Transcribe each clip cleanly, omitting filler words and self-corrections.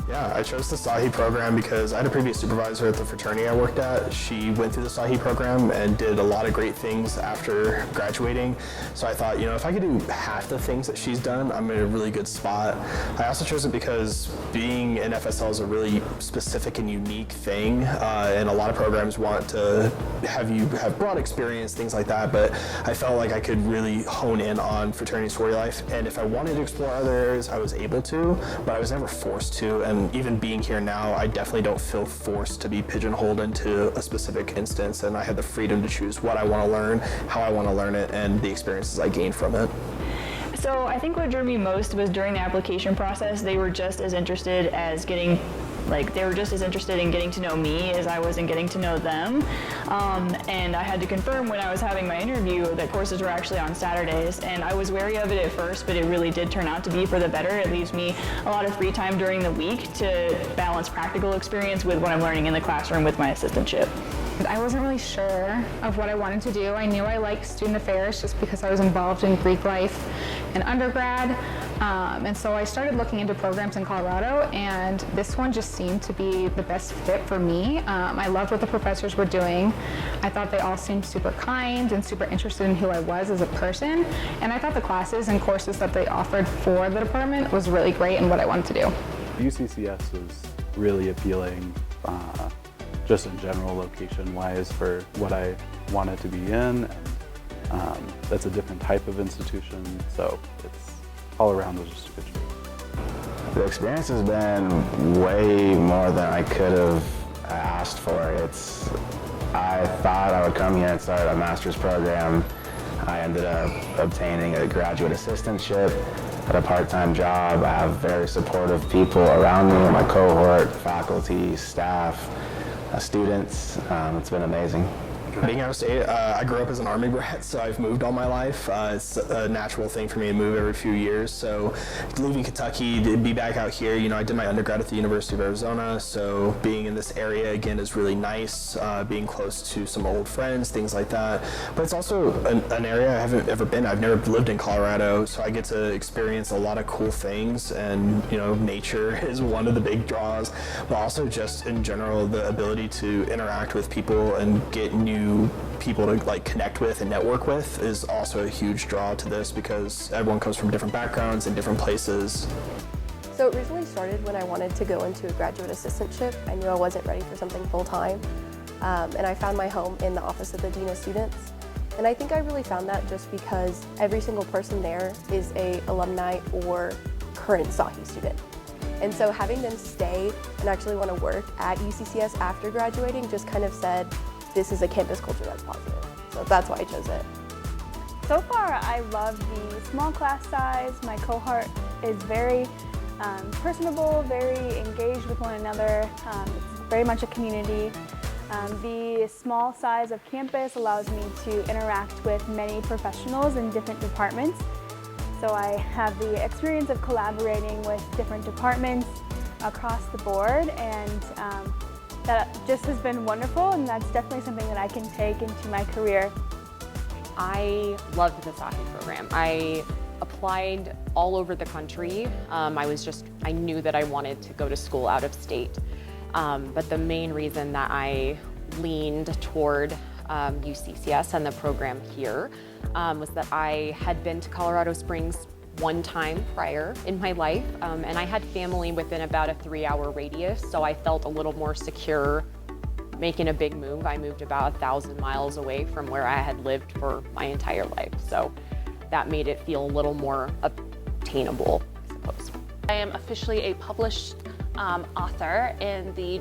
Yeah, I chose the SAHE program because I had a previous supervisor at the fraternity I worked at. She went through the SAHE program and did a lot of great things after graduating. So I thought, you know, if I could do half the things that she's done, I'm in a really good spot. I also chose it because being an FSL is a really specific and unique thing, and a lot of programs want to have you have broad experience, things like that, but I felt like I could really hone in on fraternity sorority life, and if I wanted to explore other areas, I was able to, but I was never forced to. And even being here now, I definitely don't feel forced to be pigeonholed into a specific instance, and I have the freedom to choose what I want to learn, how I want to learn it, and the experiences I gain from it. So I think what drew me most was during the application process, they were just as interested as getting in getting to know me as I was in getting to know them. And I had to confirm when I was having my interview that courses were actually on Saturdays. And I was wary of it at first, but it really did turn out to be for the better. It leaves me a lot of free time during the week to balance practical experience with what I'm learning in the classroom with my assistantship. I wasn't really sure of what I wanted to do. I knew I liked student affairs just because I was involved in Greek life in undergrad. And so I started looking into programs in Colorado, and this one just seemed to be the best fit for me. I loved what the professors were doing. I thought they all seemed super kind and super interested in who I was as a person. And I thought the classes and courses that they offered for the department was really great and what I wanted to do. UCCS was really appealing, just in general location-wise for what I wanted to be in. That's a different type of institution, so it's all around was just a good choice. The experience has been way more than I could have asked for. I thought I would come here and start a master's program. I ended up obtaining a graduate assistantship at a part-time job. I have very supportive people around me, my cohort, faculty, staff, students. It's been amazing. Being out of state, I grew up as an Army brat, so I've moved all my life. It's a natural thing for me to move every few years. So leaving Kentucky, to be back out here, you know, I did my undergrad at the University of Arizona, so being in this area again is really nice, being close to some old friends, things like that. But it's also an area I haven't ever been. I've never lived in Colorado, so I get to experience a lot of cool things, and you know, nature is one of the big draws, but also just in general, the ability to interact with people and get new people to like connect with and network with is also a huge draw to this, because everyone comes from different backgrounds and different places. So it originally started when I wanted to go into a graduate assistantship. I knew I wasn't ready for something full-time, and I found my home in the office of the Dean of Students. And I think I really found that just because every single person there is a alumni or current SAHE student. And so having them stay and actually want to work at UCCS after graduating just kind of said, this is a campus culture that's positive. So that's why I chose it. So far, I love the small class size. My cohort is very personable, very engaged with one another. It's very much a community. The small size of campus allows me to interact with many professionals in different departments. So I have the experience of collaborating with different departments across the board, and that just has been wonderful, and that's definitely something that I can take into my career. I loved the SAHE program. I applied all over the country. I knew that I wanted to go to school out of state. But the main reason that I leaned toward UCCS and the program here was that I had been to Colorado Springs one time prior in my life, and I had family within about a 3-hour radius, so I felt a little more secure making a big move. I moved about 1,000 miles away from where I had lived for my entire life, so that made it feel a little more attainable, I suppose. I am officially a published author in the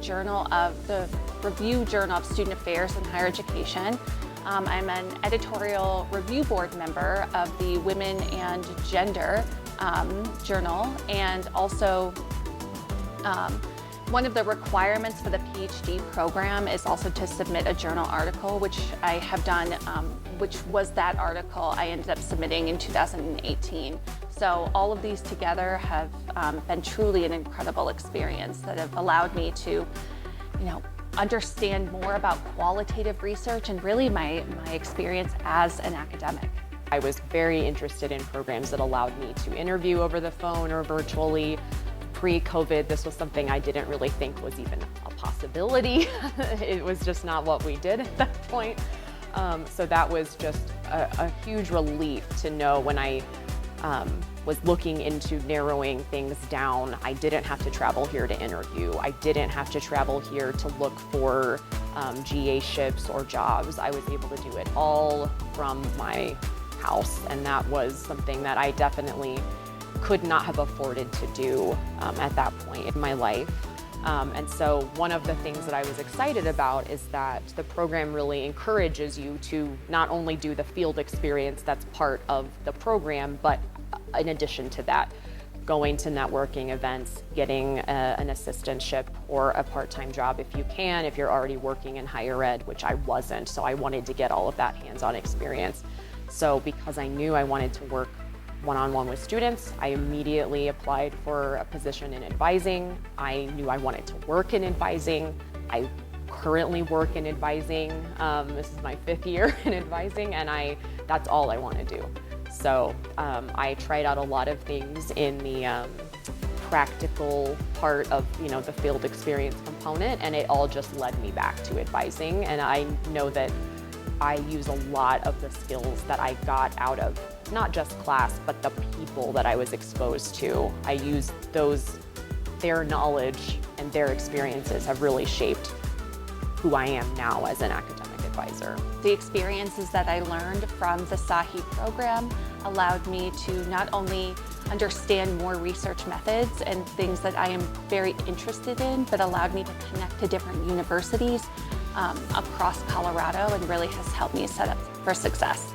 Review Journal of Student Affairs and Higher Education. I'm an editorial review board member of the Women and Gender journal, and also one of the requirements for the PhD program is also to submit a journal article, which I have done, which was that article I ended up submitting in 2018. So all of these together have been truly an incredible experience that have allowed me to, understand more about qualitative research and really my experience as an academic. I was very interested in programs that allowed me to interview over the phone or virtually, pre-COVID, this was something I didn't really think was even a possibility. It was just not what we did at that point. So that was just a huge relief to know when I was looking into narrowing things down. I didn't have to travel here to interview. I didn't have to travel here to look for GA-ships or jobs. I was able to do it all from my house, and that was something that I definitely could not have afforded to do at that point in my life. And so one of the things that I was excited about is that the program really encourages you to not only do the field experience that's part of the program, but in addition to that, going to networking events, getting an assistantship or a part-time job if you can, if you're already working in higher ed, which I wasn't. So I wanted to get all of that hands-on experience. So because I knew I wanted to work one-on-one with students, I immediately applied for a position in advising. I knew I wanted to work in advising. I currently work in advising. This is my 5th year in advising, and that's all I want to do. So I tried out a lot of things in the practical part of the field experience component, and it all just led me back to advising. And I know that I use a lot of the skills that I got out of not just class, but the people that I was exposed to. I used their knowledge and their experiences have really shaped who I am now as an academic advisor. The experiences that I learned from the SAHE program allowed me to not only understand more research methods and things that I am very interested in, but allowed me to connect to different universities across Colorado, and really has helped me set up for success.